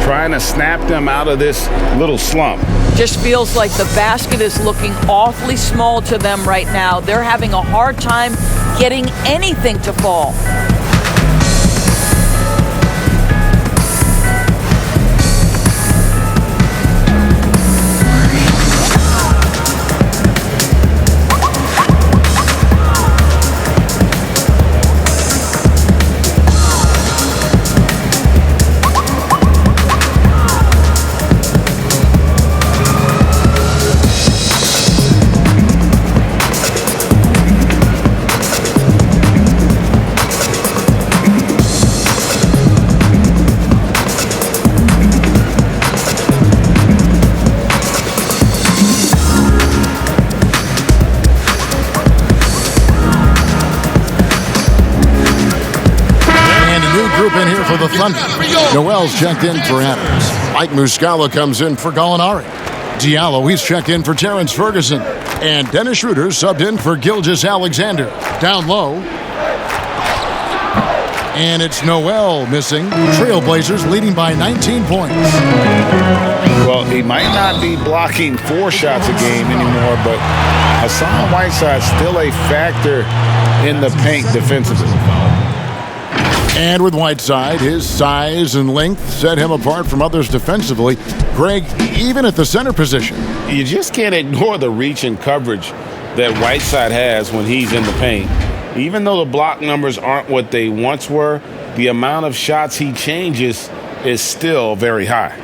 Trying to snap them out of this little slump. Just feels like the basket is looking awfully small to them right now. They're having a hard time getting anything to fall. In here for the Thunder. Noel's checked in for Adams. Mike Muscala comes in for Gallinari. Diallo, he's checked in for Terrence Ferguson. And Dennis Schroeder subbed in for Gilgeous Alexander. Down low. And it's Noel missing. Trailblazers leading by 19 points. Well, he might not be blocking 4 shots a game anymore, but Hassan Whiteside's still a factor in the paint defensively. And with Whiteside, his size and length set him apart from others defensively. Greg, even at the center position. You just can't ignore the reach and coverage that Whiteside has when he's in the paint. Even though the block numbers aren't what they once were, the amount of shots he changes is still very high.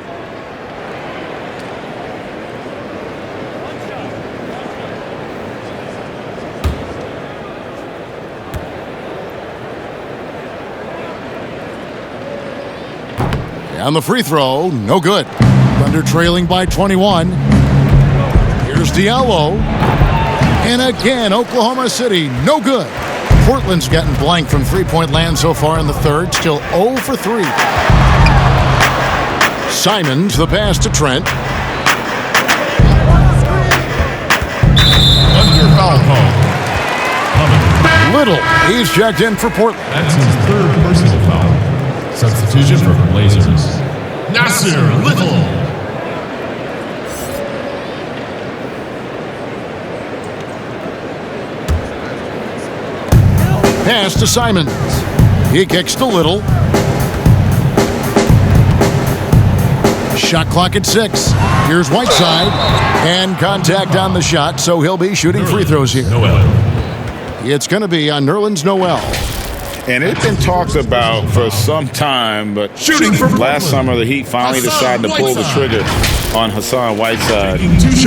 On the free throw, no good. Thunder trailing by 21. Here's Diallo. And again, Oklahoma City, no good. Portland's gotten blank from three-point land so far in the third, still 0 for 3. Simons, the pass to Trent. Under foul call. Little, he's checked in for Portland. That's his 3rd personal foul. Substitution for the Blazers. Nasir Little. Pass to Simons. He kicks to Little. Shot clock at 6. Here's Whiteside. And contact on the shot, so he'll be shooting free throws here. It's going to be on Nerlens Noel. And it's been talked about for some time, but last summer the Heat finally decided to pull the trigger on Hassan Whiteside.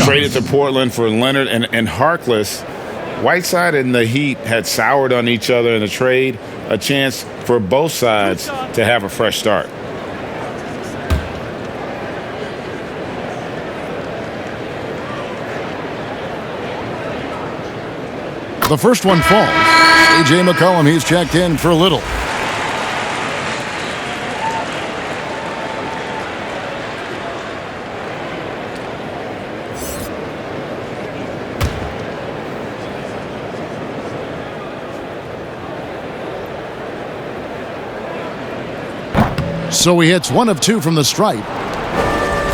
Traded to Portland for Leonard and Harkless. Whiteside and the Heat had soured on each other in the trade, a chance for both sides to have a fresh start. The first one falls. A.J. McCollum, he's checked in for Little. So he hits 1 of 2 from the stripe.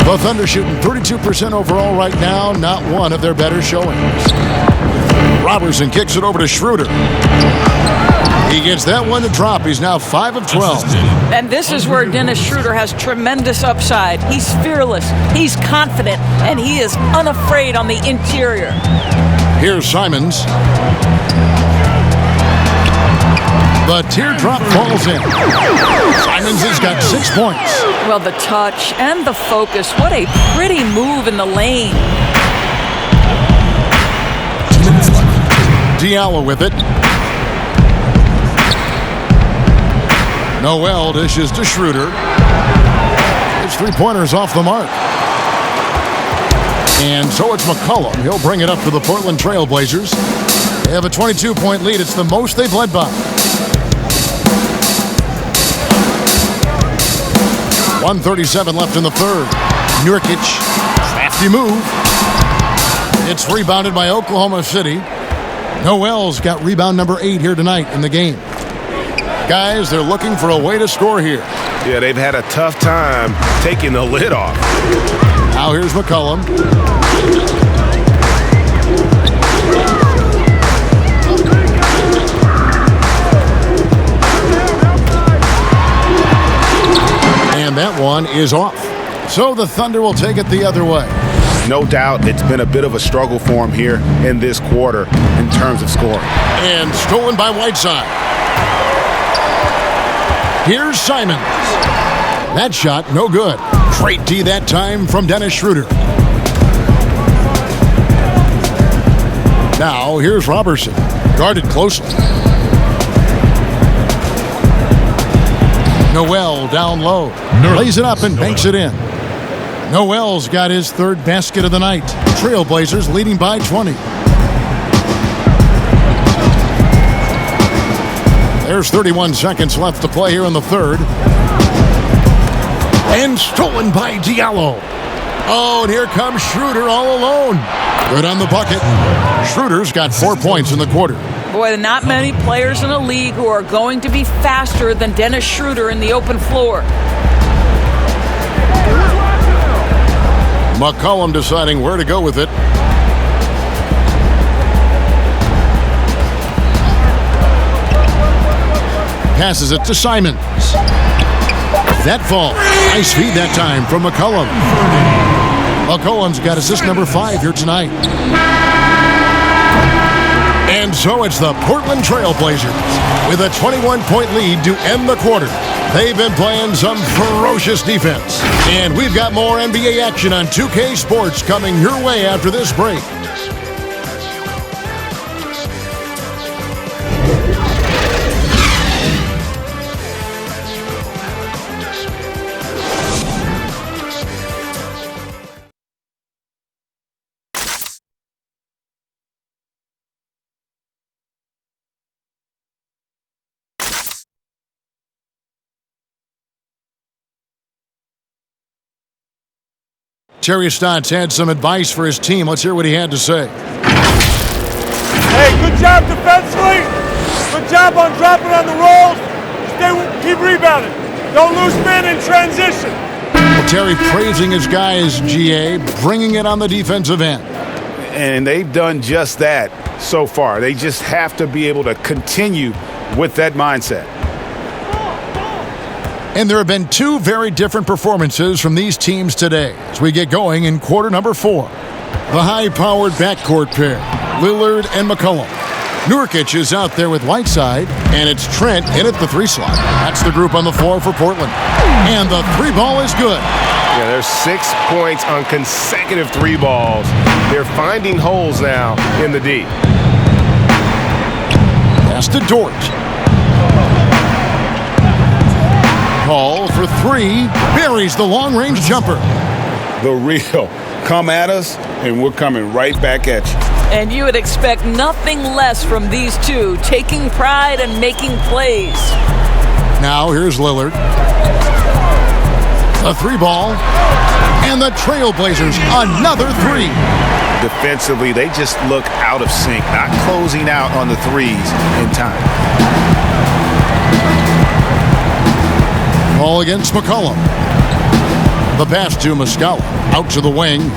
The Thunder shooting 32% overall right now, not one of their better showings. Robertson kicks it over to Schroeder. He gets that one to drop. He's now 5 of 12. And this is where Dennis Schroeder has tremendous upside. He's fearless, he's confident, and he is unafraid on the interior. Here's Simons. The teardrop falls in. Simons has got 6 points. Well, the touch and the focus. What a pretty move in the lane. Diallo with it. Noel dishes to Schroeder. His 3-pointers off the mark. And so it's McCollum. He'll bring it up for the Portland Trail Blazers. They have a 22-point lead. It's the most they've led by. 1:37 left in the third. Nurkic, crafty move. It's rebounded by Oklahoma City. Noel's got rebound number 8 here tonight in the game. Guys, they're looking for a way to score here. Yeah, they've had a tough time taking the lid off. Now here's McCollum. And that one is off. So the Thunder will take it the other way. No doubt it's been a bit of a struggle for him here in this quarter in terms of scoring. And stolen by Whiteside. Here's Simons. That shot, no good. Great D that time from Dennis Schroeder. Now, here's Robertson. Guarded closely. Noel down low. Lays it up and banks it in. Noel's got his third basket of the night. Trailblazers leading by 20. There's 31 seconds left to play here in the third. And stolen by Diallo. Oh, and here comes Schroeder all alone. Good on the bucket. Schroeder's got 4 points in the quarter. Boy, not many players in the league who are going to be faster than Dennis Schroeder in the open floor. McCollum deciding where to go with it. Passes it to Simons. That fall. Nice feed that time from McCollum. McCollum's got assist number 5 here tonight. And so it's the Portland Trail Blazers with a 21-point lead to end the quarter. They've been playing some ferocious defense. And we've got more NBA action on 2K Sports coming your way after this break. Terry Stotts had some advice for his team. Let's hear what he had to say. Hey, good job defensively. Good job on dropping on the rolls. Keep rebounding. Don't lose men in transition. Well, Terry praising his guys, GA, bringing it on the defensive end. And they've done just that so far. They just have to be able to continue with that mindset. And there have been 2 very different performances from these teams today as we get going in quarter number 4. The high-powered backcourt pair, Lillard and McCollum. Nurkic is out there with Whiteside, and it's Trent in at the 3 slot. That's the group on the floor for Portland. And the 3 ball is good. Yeah, there's 6 points on consecutive 3 balls. They're finding holes now in the D. Pass to Dort. Paul for 3, buries the long-range jumper. The real. Come at us, and we're coming right back at you. And you would expect nothing less from these two, taking pride and making plays. Now here's Lillard. The 3 ball. And the Trailblazers, another 3. Defensively, they just look out of sync, not closing out on the 3s in time. Ball against McCollum. The pass to Muscala. Out to the wing.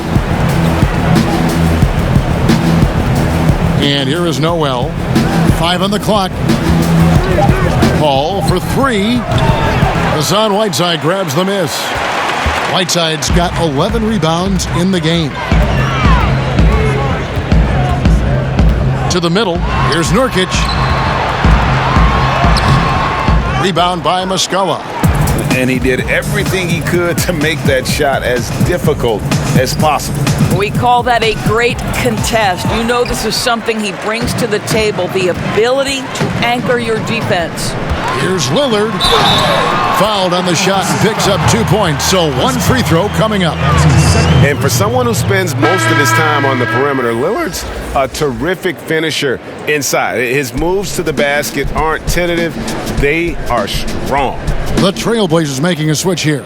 And here is Noel. 5 on the clock. Paul for 3. Hassan Whiteside grabs the miss. Whiteside's got 11 rebounds in the game. To the middle. Here's Nurkic. Rebound by Muscala. And he did everything he could to make that shot as difficult as possible. We call that a great contest. You know this is something he brings to the table, the ability to anchor your defense. Here's Lillard. Fouled on the shot and picks up 2 points, so 1 free throw coming up. And for someone who spends most of his time on the perimeter, Lillard's a terrific finisher inside. His moves to the basket aren't tentative. They are strong. The Trailblazers making a switch here.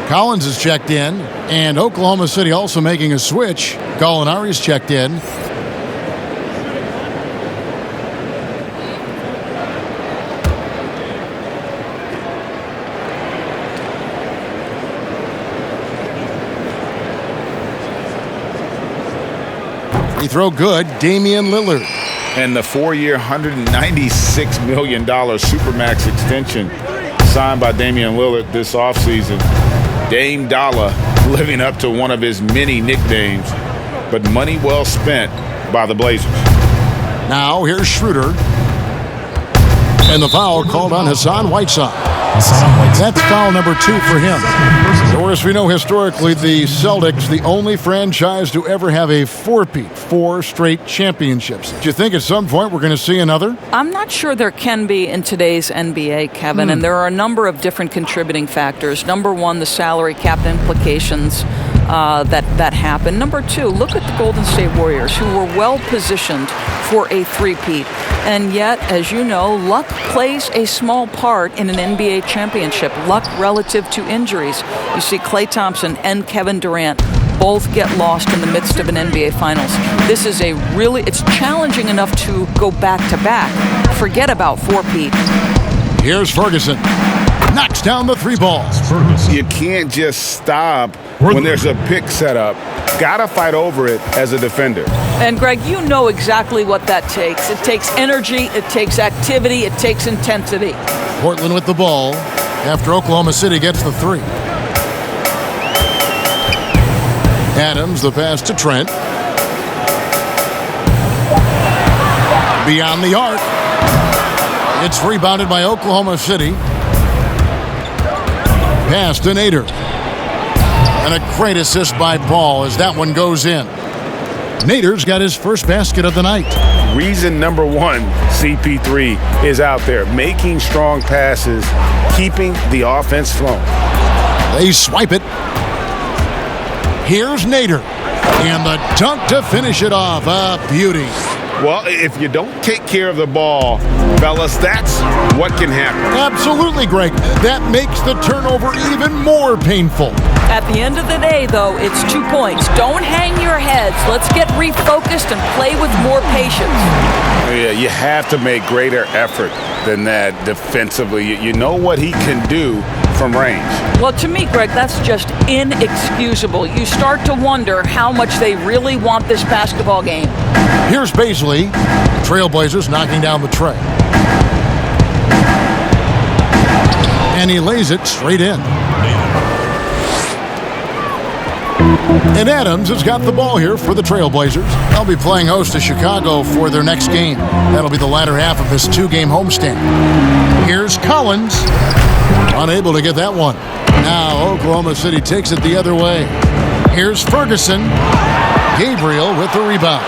Collins is checked in, and Oklahoma City also making a switch. Gallinari's checked in. He throw good, Damian Lillard. And the 4-year, $196 million Supermax extension signed by Damian Lillard this offseason. Dame Dollar living up to one of his many nicknames, but money well spent by the Blazers. Now here's Schroeder. And the foul called on Hassan Whiteside. That's foul number 2 for him. Of course, we know historically the Celtics, the only franchise to ever have a four-peat, 4 straight championships. Do you think at some point we're going to see another? I'm not sure there can be in today's NBA, Kevin, and there are a number of different contributing factors. Number 1, the salary cap implications that happen. Number 2, look at the Golden State Warriors, who were well positioned for a three-peat. And yet, as you know, luck plays a small part in an NBA championship. Luck relative to injuries. You see Klay Thompson and Kevin Durant both get lost in the midst of an NBA Finals. This is it's challenging enough to go back-to-back. Forget about four-peat. Here's Ferguson. Knocks down the 3 ball. You can't just stop when there's a pick set up. Gotta fight over it as a defender. And Greg, you know exactly what that takes. It takes energy, it takes activity, it takes intensity. Portland with the ball after Oklahoma City gets the 3. Adams, the pass to Trent. Beyond the arc. It's rebounded by Oklahoma City. Pass to Nader. And a great assist by Ball as that one goes in. Nader's got his first basket of the night. Reason number 1, CP3 is out there, making strong passes, keeping the offense flowing. They swipe it. Here's Nader. And the dunk to finish it off. A beauty. Well, if you don't take care of the ball, fellas, that's what can happen. Absolutely, Greg. That makes the turnover even more painful. At the end of the day, though, it's 2 points. Don't hang your heads. Let's get refocused and play with more patience. Yeah, you have to make greater effort than that defensively. You know what he can do from range. Well, to me, Greg, that's just inexcusable. You start to wonder how much they really want this basketball game. Here's Baisley. Trailblazers knocking down the tray. And he lays it straight in. And Adams has got the ball here for the Trailblazers. They'll be playing host to Chicago for their next game. That'll be the latter half of this 2-game homestand. Here's Collins. Unable to get that one. Now Oklahoma City takes it the other way. Here's Ferguson. Gabriel with the rebound.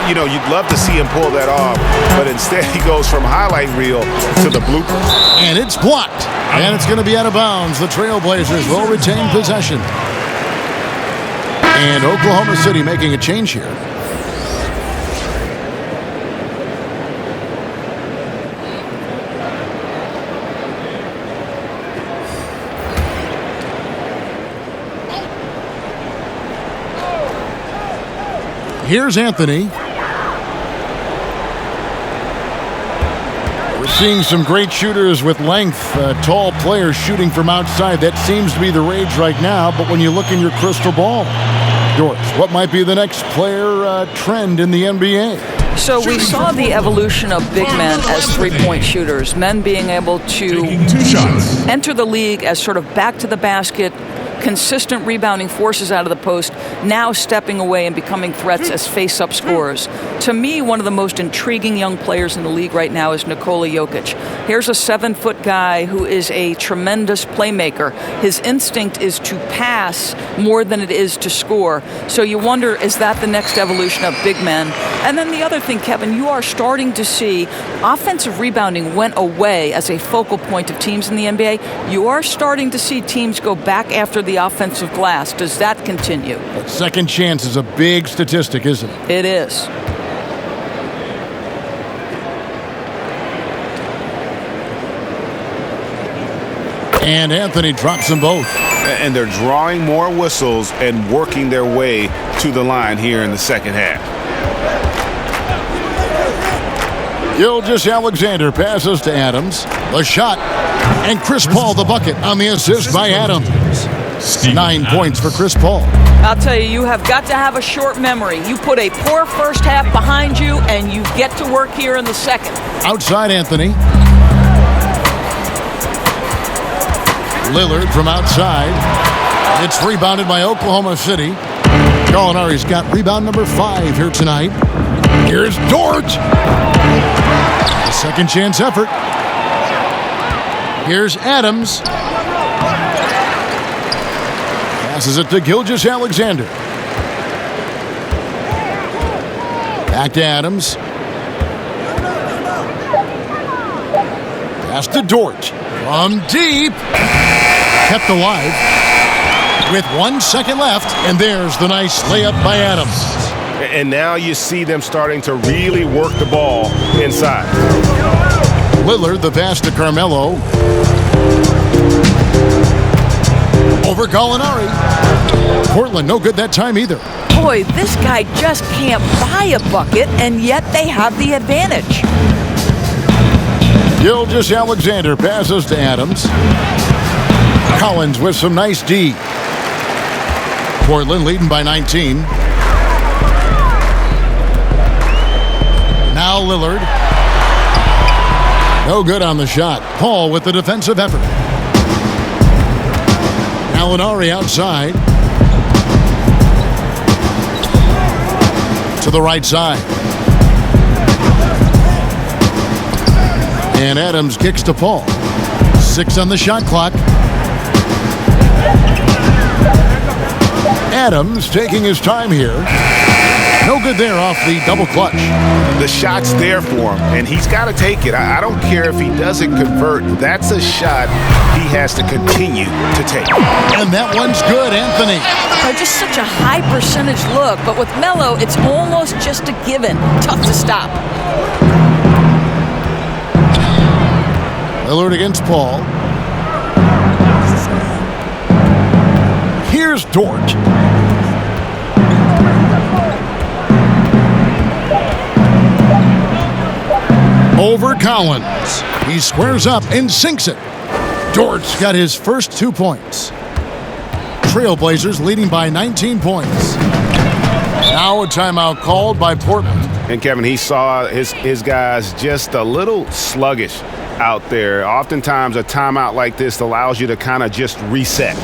You know, you'd love to see him pull that off, but instead he goes from highlight reel to the bloopers. And it's blocked. And it's going to be out of bounds. The Trailblazers will retain possession. And Oklahoma City making a change here. Here's Anthony. We're seeing some great shooters with length, tall players shooting from outside. That seems to be the rage right now, but when you look in your crystal ball, Doris, what might be the next player trend in the NBA? So we saw the evolution of big men as three-point shooters, men being able to enter the league as sort of back to the basket, consistent rebounding forces out of the post. now stepping away and becoming threats as face-up scorers. To me, one of the most intriguing young players in the league right now is Nikola Jokic. Here's a 7-foot guy who is a tremendous playmaker. His instinct is to pass more than it is to score. So you wonder, is that the next evolution of big men? And then the other thing, Kevin, you are starting to see offensive rebounding went away as a focal point of teams in the NBA. You are starting to see teams go back after the offensive glass. Does that continue? Second chance is a big statistic, isn't it? It is. And Anthony drops them both. And they're drawing more whistles and working their way to the line here in the second half. Gilgeous-Alexander passes to Adams. The shot. And Chris Paul the bucket on the assist by Adams. 9 points for Chris Paul. I'll tell you, you have got to have a short memory. You put a poor first half behind you, and you get to work here in the second. Outside Anthony. Lillard from outside. It's rebounded by Oklahoma City. Gallinari's got rebound number 5 here tonight. Here's Dort. A second chance effort. Here's Adams. Passes it to Gilgeous-Alexander. Back to Adams. Pass to Dort. From deep. Kept alive. With 1 second left. And there's the nice layup by Adams. And now you see them starting to really work the ball inside. Lillard, the pass to Carmelo. Over Gallinari. Portland, no good that time either. Boy, this guy just can't buy a bucket, and yet they have the advantage. Gilgeous-Alexander passes to Adams. Collins with some nice D. Portland leading by 19. Now Lillard. No good on the shot. Paul with the defensive effort. Gallinari outside. To the right side. And Adams kicks to Paul. 6 on the shot clock. Adams taking his time here. No good there off the double clutch. The shot's there for him, and he's got to take it. I don't care if he doesn't convert. That's a shot he has to continue to take. And that one's good, Anthony. Just such a high percentage look, but with Melo, it's almost just a given. Tough to stop. Lillard against Paul. Here's Dort. Over Collins. He squares up and sinks it. Dort's got his first 2 points. Trailblazers leading by 19 points. Now a timeout called by Portland. And Kevin, he saw his guys just a little sluggish out there. Oftentimes a timeout like this allows you to kind of just reset.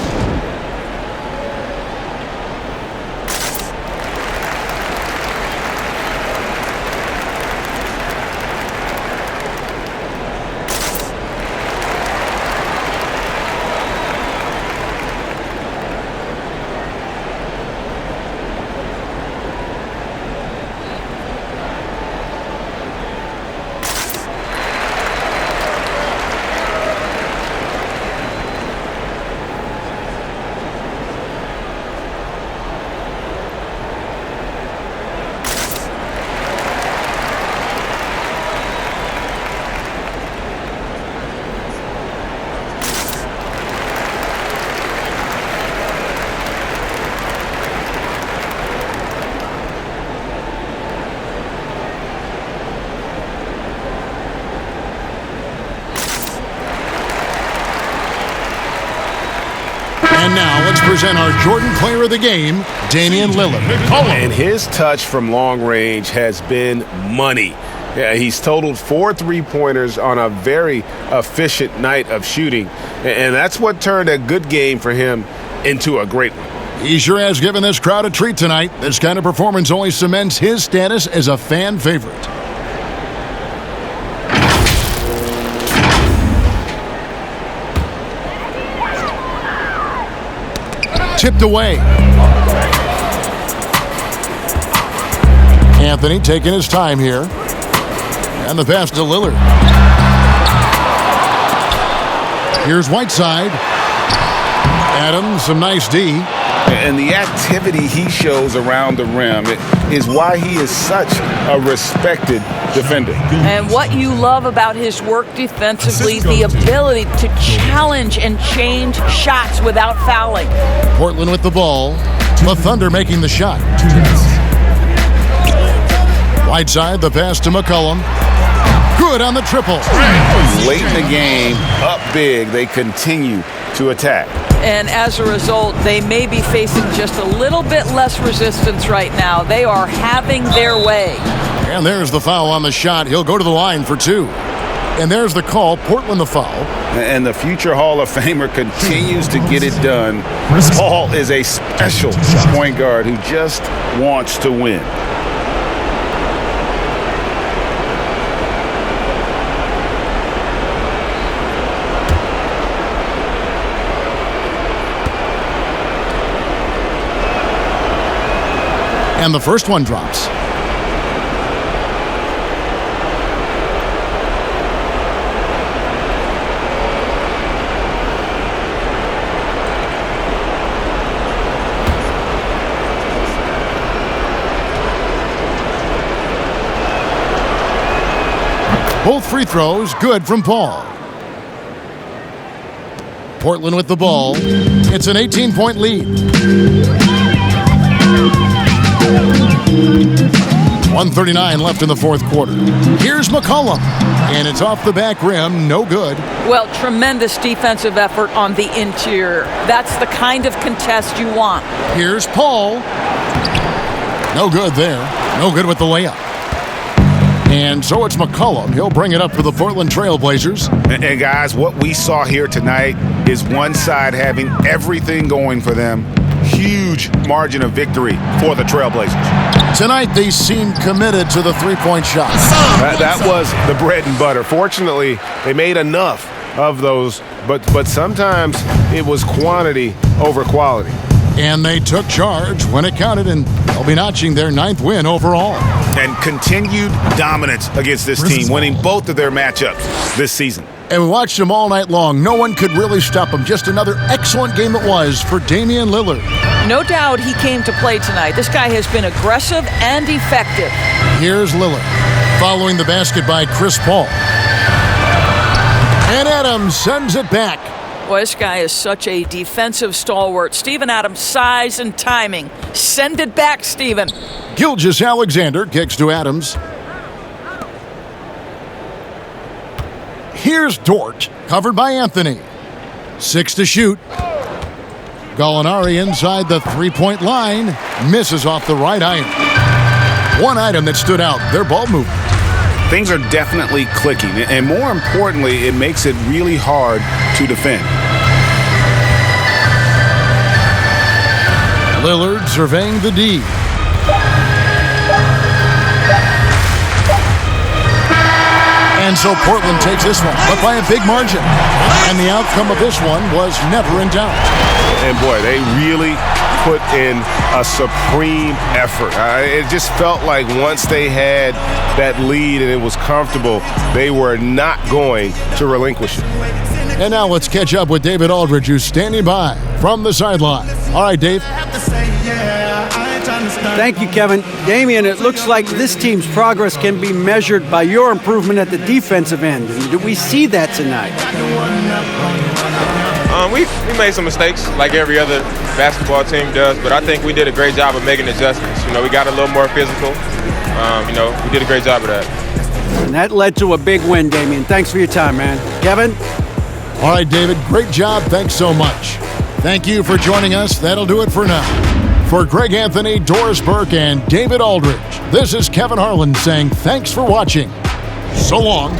And now let's present our Jordan Player of the Game, Damian Lillard. And his touch from long range has been money. Yeah, he's totaled 4 3-pointers on a very efficient night of shooting. And that's what turned a good game for him into a great one. He sure has given this crowd a treat tonight. This kind of performance only cements his status as a fan favorite. Tipped away. Anthony taking his time here. And the pass to Lillard. Here's Whiteside. Adams, some nice D. And the activity he shows around the rim is why he is such a respected defender. And what you love about his work defensively, the ability to challenge and change shots without fouling. Portland with the ball. The Thunder making the shot. Whiteside, the pass to McCollum. Good on the triple. Late in the game, up big, they continue to attack. And as a result, they may be facing just a little bit less resistance right now. They are having their way. And there's the foul on the shot. He'll go to the line for 2. And there's the call. Portland the foul. And the future Hall of Famer continues to get it done. Paul is a special point guard who just wants to win. And the first one drops. Both free throws good from Paul. Portland with the ball. It's an 18-point lead. 1:39 left in the fourth quarter. Here's McCollum, and it's off the back rim, no good. Well, tremendous defensive effort on the interior. That's the kind of contest you want. Here's Paul. No good there. No good with the layup. And so it's McCollum. He'll bring it up for the Portland Trail Blazers. And guys, what we saw here tonight is one side having everything going for them. Huge margin of victory for the Trailblazers. Tonight, they seem committed to the three-point shot. That was the bread and butter. Fortunately, they made enough of those, but sometimes it was quantity over quality. And they took charge when it counted, and they'll be notching their 9th win overall. And continued dominance against this team, winning both of their matchups this season. And we watched them all night long. No one could really stop them. Just another excellent game it was for Damian Lillard. No doubt he came to play tonight. This guy has been aggressive and effective. Here's Lillard, following the basket by Chris Paul. And Adams sends it back. Boy, this guy is such a defensive stalwart. Steven Adams' size and timing. Send it back, Steven. Gilgeous-Alexander kicks to Adams. Here's Dort, covered by Anthony. 6 to shoot. Gallinari inside the three-point line. Misses off the right iron. One item that stood out, their ball movement. Things are definitely clicking, and more importantly, it makes it really hard to defend. Lillard surveying the D. And so Portland takes this one, but by a big margin. And the outcome of this one was never in doubt. And boy, they really put in a supreme effort. It just felt like once they had that lead and it was comfortable, they were not going to relinquish it. And now let's catch up with David Aldridge, who's standing by from the sideline. All right, Dave. Thank you, Kevin. Damian, it looks like this team's progress can be measured by your improvement at the defensive end. Do we see that tonight? We made some mistakes like every other basketball team does, but I think we did a great job of making adjustments. We got a little more physical. We did a great job of that. And that led to a big win, Damian. Thanks for your time, man. Kevin? All right, David, great job. Thanks so much. Thank you for joining us. That'll do it for now. For Greg Anthony, Doris Burke, and David Aldridge, this is Kevin Harlan saying thanks for watching. So long.